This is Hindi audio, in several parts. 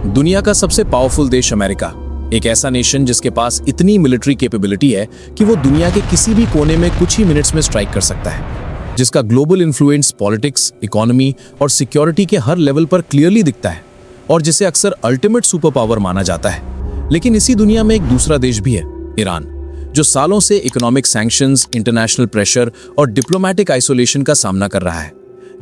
दुनिया का सबसे पावरफुल देश अमेरिका, एक ऐसा नेशन जिसके पास इतनी मिलिट्री कैपेबिलिटी है कि वो दुनिया के किसी भी कोने में कुछ ही मिनट्स में स्ट्राइक कर सकता है, जिसका ग्लोबल इन्फ्लुएंस पॉलिटिक्स, इकोनॉमी और सिक्योरिटी के हर लेवल पर क्लियरली दिखता है और जिसे अक्सर अल्टीमेट सुपर पावर माना जाता है। लेकिन इसी दुनिया में एक दूसरा देश भी है, ईरान, जो सालों से इकोनॉमिक सैंक्शंस, इंटरनेशनल प्रेशर और डिप्लोमेटिक आइसोलेशन का सामना कर रहा है,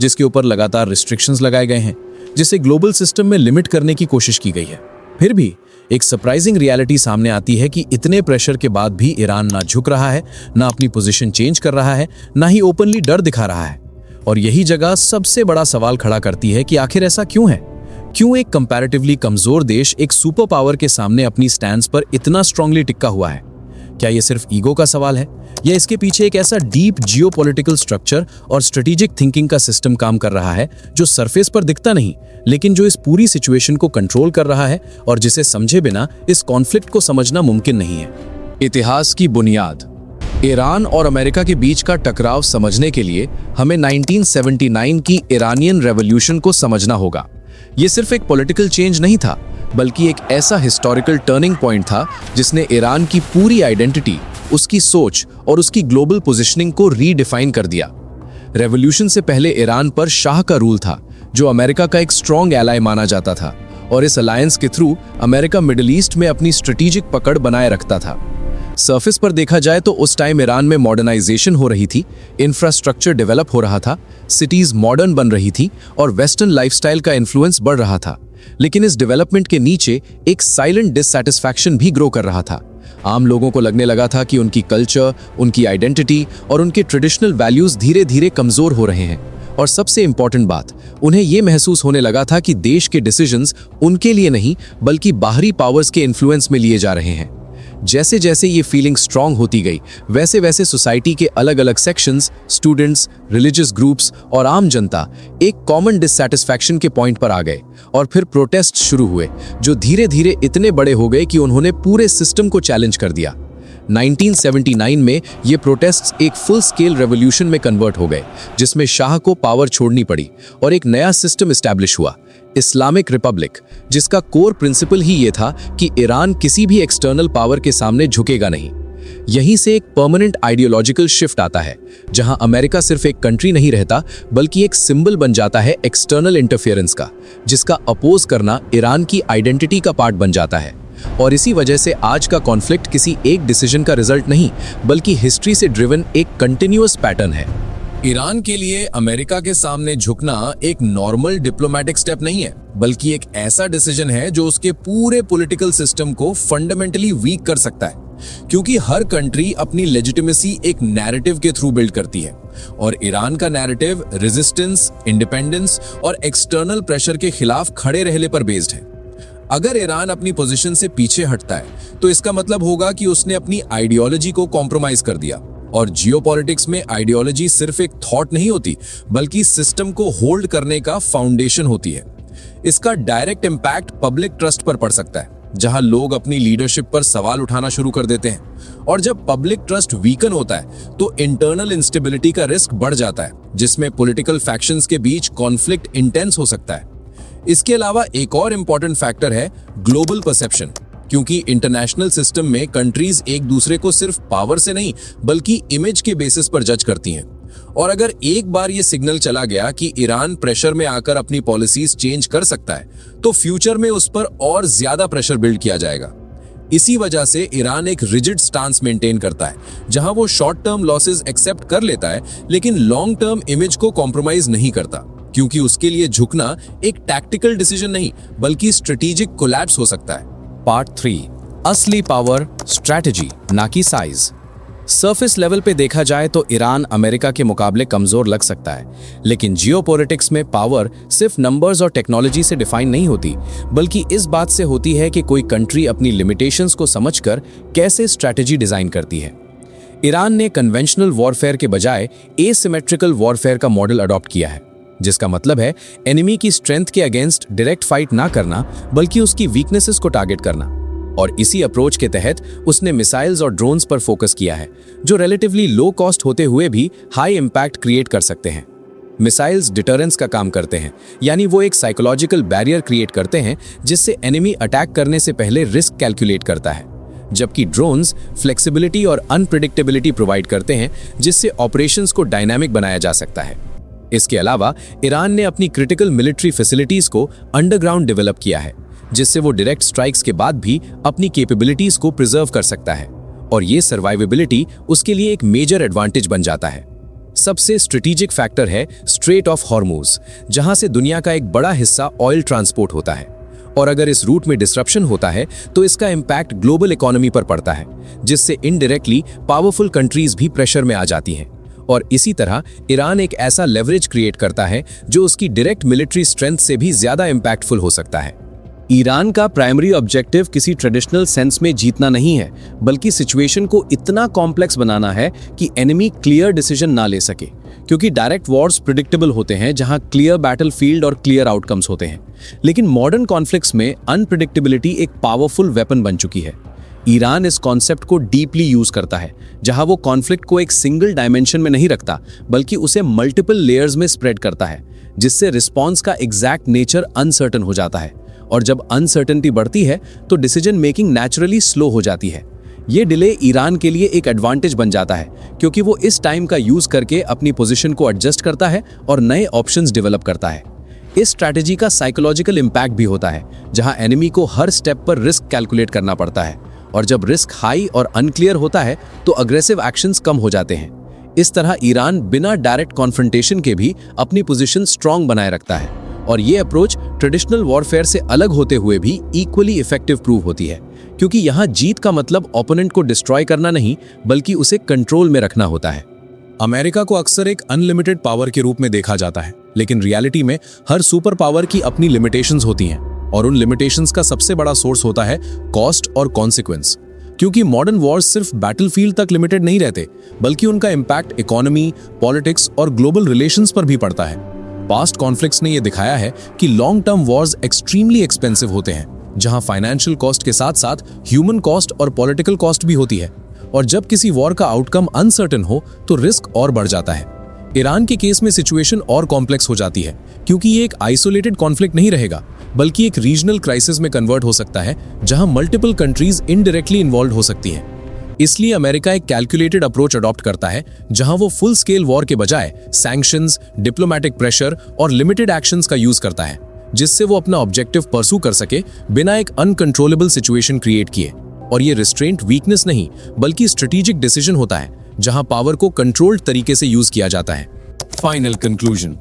जिसके ऊपर लगातार रिस्ट्रिक्शंस लगाए गए हैं, जिसे ग्लोबल सिस्टम में लिमिट करने की कोशिश की गई है। फिर भी एक सरप्राइजिंग रियलिटी सामने आती है कि इतने प्रेशर के बाद भी ईरान ना झुक रहा है, ना अपनी पोजीशन चेंज कर रहा है, ना ही ओपनली डर दिखा रहा है। और यही जगह सबसे बड़ा सवाल खड़ा करती है कि आखिर ऐसा क्यों है? क्यों एक कंपैरेटिवली कमजोर देश एक सुपर पावर के सामने अपनी स्टैंड्स पर इतना स्ट्रांगली टिका हुआ है? क्या यह सिर्फ ईगो का सवाल है, या इसके पीछे एक ऐसा डीप जियोपॉलिटिकल स्ट्रक्चर और स्ट्रेटेजिक थिंकिंग का सिस्टम काम कर रहा है जो सरफेस पर दिखता नहीं, लेकिन जो इस पूरी सिचुएशन को कंट्रोल कर रहा है और जिसे समझे बिना इस कॉन्फ्लिक्ट को समझना मुमकिन नहीं है। इतिहास की बुनियाद। ईरान और अमेरिका के बीच का टकराव समझने के लिए हमें 1979 की ईरानियन रेवोल्यूशन को समझना होगा। ये सिर्फ एक पॉलिटिकल चेंज नहीं था, बल्कि एक ऐसा हिस्टोरिकल टर्निंग पॉइंट था जिसने ईरान की पूरी आइडेंटिटी, उसकी सोच और उसकी ग्लोबल पोजीशनिंग को रीडिफाइन कर दिया। रेवोल्यूशन से पहले ईरान पर शाह का रूल था, जो अमेरिका का एक स्ट्रॉन्ग एलाय माना जाता था, और इस अलायंस के थ्रू अमेरिका मिडिल ईस्ट में अपनी स्ट्रेटेजिक पकड़ बनाए रखता था। सरफेस पर देखा जाए तो उस टाइम ईरान में मॉडर्नाइजेशन हो रही थी, इंफ्रास्ट्रक्चर डेवलप हो रहा था, सिटीज मॉडर्न बन रही थी और वेस्टर्न लाइफस्टाइल का इन्फ्लुएंस बढ़ रहा था। लेकिन इस डेवलपमेंट के नीचे एक साइलेंट डिससैटिस्फैक्शन भी ग्रो कर रहा था। आम लोगों को लगने लगा था कि उनकी कल्चर, उनकी आइडेंटिटी और उनके ट्रेडिशनल वैल्यूज धीरे धीरे कमजोर हो रहे हैं। और सबसे इंपॉर्टेंट बात, उन्हें यह महसूस होने लगा था कि देश के डिसीजंस उनके लिए नहीं, बल्कि बाहरी पावर्स के इन्फ्लुएंस में लिए जा रहे हैं। जैसे जैसे ये फीलिंग स्ट्रांग होती गई, वैसे वैसे सोसाइटी के अलग अलग सेक्शंस, स्टूडेंट्स, रिलीजियस ग्रुप्स और आम जनता एक कॉमन डिससैटिस्फैक्शन के पॉइंट पर आ गए और फिर प्रोटेस्ट शुरू हुए, जो धीरे धीरे इतने बड़े हो गए कि उन्होंने पूरे सिस्टम को चैलेंज कर दिया। 1979 में ये प्रोटेस्ट्स एक फुल स्केल रेवोल्यूशन में कन्वर्ट हो गए, जिसमें शाह को पावर छोड़नी पड़ी और एक नया सिस्टम एस्टैब्लिश हुआ, इस्लामिक रिपब्लिक, जिसका कोर प्रिंसिपल ही ये था कि ईरान किसी भी एक्सटर्नल पावर के सामने झुकेगा नहीं। यहीं से एक परमानेंट आइडियोलॉजिकल शिफ्ट आता है, जहां अमेरिका सिर्फ एक कंट्री नहीं रहता, बल्कि एक सिंबल बन जाता है एक्सटर्नल इंटरफेरेंस का, जिसका अपोज करना ईरान की आइडेंटिटी का पार्ट बन जाता है। और इसी वजह से आज का कॉन्फ्लिक्ट किसी एक डिसीजन का रिजल्ट नहीं, बल्कि हिस्ट्री से ड्रिवन एक कंटिन्यूअस पैटर्न है। ईरान के लिए अमेरिका के सामने झुकना एक नॉर्मल डिप्लोमेटिक स्टेप नहीं है, बल्कि एक ऐसा डिसीजन है जो उसके पूरे पॉलिटिकल सिस्टम को फंडामेंटली वीक कर सकता है, क्योंकि हर कंट्री अपनी लेजिटिमेसी एक नैरेटिव के थ्रू बिल्ड करती है, और ईरान का नैरेटिव रेजिस्टेंस, इंडिपेंडेंस और एक्सटर्नल प्रेशर के खिलाफ खड़े रहने पर बेस्ड है। अगर ईरान अपनी पोजीशन से पीछे हटता है तो इसका मतलब होगा कि उसने अपनी आइडियोलॉजी को कॉम्प्रोमाइज कर दिया, और जियोपॉलिटिक्स में आइडियोलॉजी सिर्फ एक थॉट नहीं होती, बल्कि सिस्टम को होल्ड करने का फाउंडेशन होती है। इसका डायरेक्ट इंपैक्ट पब्लिक ट्रस्ट पर पड़ सकता है, जहां लोग अपनी लीडरशिप पर सवाल उठाना शुरू कर देते हैं, और जब पब्लिक ट्रस्ट वीकन होता है तो इंटरनल इंस्टेबिलिटी का रिस्क बढ़ जाता है, जिसमें पॉलिटिकल फैक्शंस के बीच कॉन्फ्लिक्ट इंटेंस हो सकता है। इसके अलावा एक और इंपॉर्टेंट फैक्टर है ग्लोबल परसेप्शन, क्योंकि इंटरनेशनल सिस्टम में कंट्रीज एक दूसरे को सिर्फ पावर से नहीं, बल्कि इमेज के बेसिस पर जज करती हैं। और अगर एक बार ये सिग्नल चला गया कि ईरान प्रेशर में आकर अपनी पॉलिसीज चेंज कर सकता है, तो फ्यूचर में उस पर और ज्यादा प्रेशर बिल्ड किया जाएगा। इसी वजह से ईरान एक रिजिड स्टांस मेंटेन करता है, जहां वो शॉर्ट टर्म लॉसेस एक्सेप्ट कर लेता है, लेकिन लॉन्ग टर्म इमेज को कॉम्प्रोमाइज नहीं करता, क्योंकि उसके लिए झुकना एक टैक्टिकल डिसीजन नहीं, बल्कि स्ट्रेटेजिक कोलैप्स हो सकता है। पार्ट 3, असली पावर स्ट्रैटेजी, ना कि साइज। सरफेस लेवल पे देखा जाए तो ईरान अमेरिका के मुकाबले कमजोर लग सकता है, लेकिन जियोपॉलिटिक्स में पावर सिर्फ नंबर्स और टेक्नोलॉजी से डिफाइन नहीं होती, बल्कि इस बात से होती है कि कोई कंट्री अपनी लिमिटेशंस को समझकर कैसे स्ट्रैटेजी डिजाइन करती है। ईरान ने कन्वेंशनल वॉरफेयर के बजाय एसिमेट्रिकल वॉरफेयर का मॉडल अडॉप्ट किया है, जिसका मतलब है एनिमी की स्ट्रेंथ के अगेंस्ट डायरेक्ट फाइट ना करना, बल्कि उसकी वीकनेसेस को टारगेट करना। और इसी अप्रोच के तहत उसने मिसाइल्स और ड्रोन्स पर फोकस किया है, जो रिलेटिवली लो कॉस्ट होते हुए भी हाई इंपैक्ट क्रिएट कर सकते हैं। मिसाइल्स डिटरेंस का काम करते हैं, यानी वो एक साइकोलॉजिकल बैरियर क्रिएट करते हैं जिससे एनिमी अटैक करने से पहले रिस्क कैलकुलेट करता है। जबकि ड्रोन्स फ्लेक्सिबिलिटी और अनप्रेडिक्टेबिलिटी प्रोवाइड करते हैं जिससे ऑपरेशंस को डायनामिक बनाया जा सकता है। इसके अलावा ईरान ने अपनी क्रिटिकल मिलिट्री फैसिलिटीज को अंडरग्राउंड डेवलप किया है, जिससे वो डायरेक्ट स्ट्राइक्स के बाद भी अपनी कैपेबिलिटीज को प्रिजर्व कर सकता है, और ये सर्वाइवेबिलिटी उसके लिए एक मेजर एडवांटेज बन जाता है। सबसे स्ट्रेटेजिक फैक्टर है स्ट्रेट ऑफ हॉर्मुज, जहां से दुनिया का एक बड़ा हिस्सा ऑयल ट्रांसपोर्ट होता है, और अगर इस रूट में डिसरप्शन होता है तो इसका इम्पैक्ट ग्लोबल इकोनॉमी पर पड़ता है, जिससे इनडायरेक्टली पावरफुल कंट्रीज भी प्रेशर में आ जाती हैं। और इसी तरह ईरान एक ऐसा लेवरेज क्रिएट करता है जो उसकी डायरेक्ट मिलिट्री स्ट्रेंथ से भी ज्यादा इम्पैक्टफुल हो सकता है। ईरान का प्राइमरी ऑब्जेक्टिव किसी ट्रेडिशनल सेंस में जीतना नहीं है, बल्कि सिचुएशन को इतना कॉम्प्लेक्स बनाना है कि एनिमी क्लियर डिसीजन ना ले सके, क्योंकि डायरेक्ट वॉर्स प्रिडिक्टेबल होते हैं जहां क्लियर बैटलफील्ड और क्लियर आउटकम्स होते हैं। लेकिन मॉडर्न कॉन्फ्लिक्ट्स में अनप्रिडिक्टेबिलिटी एक पावरफुल वेपन बन चुकी है। ईरान इस कॉन्सेप्ट को डीपली यूज करता है, जहां वो कॉन्फ्लिक्ट को एक सिंगल डायमेंशन में नहीं रखता, बल्कि उसे मल्टीपल लेयर्स में स्प्रेड करता है, जिससे रिस्पॉन्स का एग्जैक्ट नेचर अनसर्टन हो जाता है। और जब अनसर्टेनिटी बढ़ती है तो डिसीजन मेकिंग नेचुरली स्लो हो जाती है। ये डिले ईरान के लिए एक एडवांटेज बन जाता है, क्योंकि वो इस टाइम का यूज करके अपनी पोजीशन को एडजस्ट करता है और नए ऑप्शंस डेवलप करता है। इस स्ट्रैटेजी का साइकोलॉजिकल इम्पैक्ट भी होता है, जहां एनिमी को हर स्टेप पर रिस्क कैलकुलेट करना पड़ता है, और जब रिस्क हाई और अनक्लियर होता है तो अग्रेसिव एक्शंस कम हो जाते हैं। इस तरह ईरान बिना डायरेक्ट कॉन्फ्रंटेशन के भी अपनी पोजीशन स्ट्रांग बनाए रखता है, और ये अप्रोच ट्रेडिशनल वॉरफेयर से अलग होते हुए भी इक्वली इफेक्टिव प्रूव होती है, क्योंकि यहाँ जीत का मतलब ओपोनेंट को डिस्ट्रॉय करना नहीं, बल्कि उसे कंट्रोल में रखना होता है। अमेरिका को अक्सर एक अनलिमिटेड पावर के रूप में देखा जाता है, लेकिन रियलिटी में हर सुपर पावर की अपनी लिमिटेशंस होती हैं, और उन लिमिटेशंस का सबसे बड़ा सोर्स होता है कॉस्ट और कॉन्सिक्वेंस। क्योंकि मॉडर्न वॉर्स सिर्फ बैटलफील्ड तक लिमिटेड नहीं रहते, बल्कि उनका इम्पैक्ट इकोनॉमी, पॉलिटिक्स और ग्लोबल रिलेशंस पर भी पड़ता है। पास्ट कॉन्फ्लिक्ट्स ने यह दिखाया है कि long term Wars extremely expensive होते हैं, जहां फाइनेंशियल कॉस्ट के साथ साथ ह्यूमन कॉस्ट और पॉलिटिकल कॉस्ट भी होती है, और जब किसी वॉर का आउटकम अनसर्टेन हो तो रिस्क और बढ़ जाता है। ईरान के केस में सिचुएशन और कॉम्प्लेक्स हो जाती है, क्योंकि ये एक आइसोलेटेड कॉन्फ्लिक्ट नहीं रहेगा, बल्कि एक रीजनल क्राइसिस में कन्वर्ट हो सकता है, जहां मल्टीपल कंट्रीज इनडायरेक्टली इन्वॉल्व हो सकती हैं। इसलिए अमेरिका एक कैलकुलेटेड अप्रोच अडॉप्ट करता है, जहां वो फुल स्केल वॉर के बजाय सैंक्शंस, डिप्लोमैटिक प्रेशर और लिमिटेड एक्शंस का यूज करता है, जिससे वो अपना ऑब्जेक्टिव परसू कर सके बिना एक अनकंट्रोलेबल सिचुएशन क्रिएट किए। और ये रिस्ट्रेंट वीकनेस नहीं, बल्कि स्ट्रेटेजिक डिसीजन होता है, जहां पावर को कंट्रोल्ड तरीके से यूज किया जाता है। फाइनल कंक्लूजन,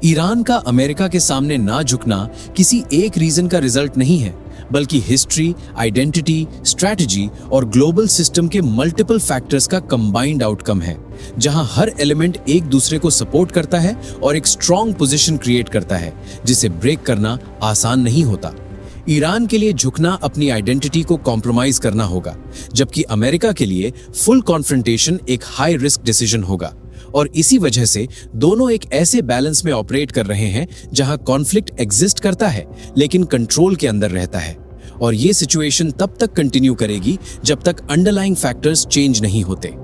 ईरान का अमेरिका के सामने ना झुकना किसी एक रीजन का रिजल्ट नहीं है, बल्कि हिस्ट्री, आइडेंटिटी, स्ट्रैटेजी और ग्लोबल सिस्टम के मल्टीपल फैक्टर्स का कंबाइंड आउटकम है, जहां हर एलिमेंट एक दूसरे को सपोर्ट करता है और एक स्ट्रॉन्ग पोजीशन क्रिएट करता है, जिसे ब्रेक करना आसान नहीं होता। ईरान के लिए झुकना अपनी आइडेंटिटी को कॉम्प्रोमाइज करना होगा, जबकि अमेरिका के लिए फुल कॉन्फ्रंटेशन एक हाई रिस्क डिसीजन होगा। और इसी वजह से दोनों एक ऐसे बैलेंस में ऑपरेट कर रहे हैं जहां कॉन्फ्लिक्ट एग्जिस्ट करता है लेकिन कंट्रोल के अंदर रहता है। और ये सिचुएशन तब तक कंटिन्यू करेगी जब तक अंडरलाइंग फैक्टर्स चेंज नहीं होते।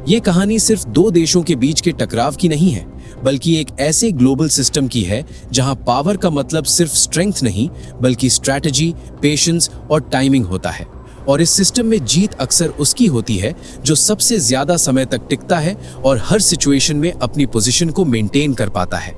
ये कहानी सिर्फ दो देशों के बीच के टकराव की नहीं है, बल्कि एक ऐसे ग्लोबल सिस्टम की है जहां पावर का मतलब सिर्फ स्ट्रेंथ नहीं, बल्कि स्ट्रैटेजी, पेशेंस और टाइमिंग होता है। और इस सिस्टम में जीत अक्सर उसकी होती है जो सबसे ज्यादा समय तक टिकता है और हर सिचुएशन में अपनी पोजीशन को मेंटेन कर पाता है।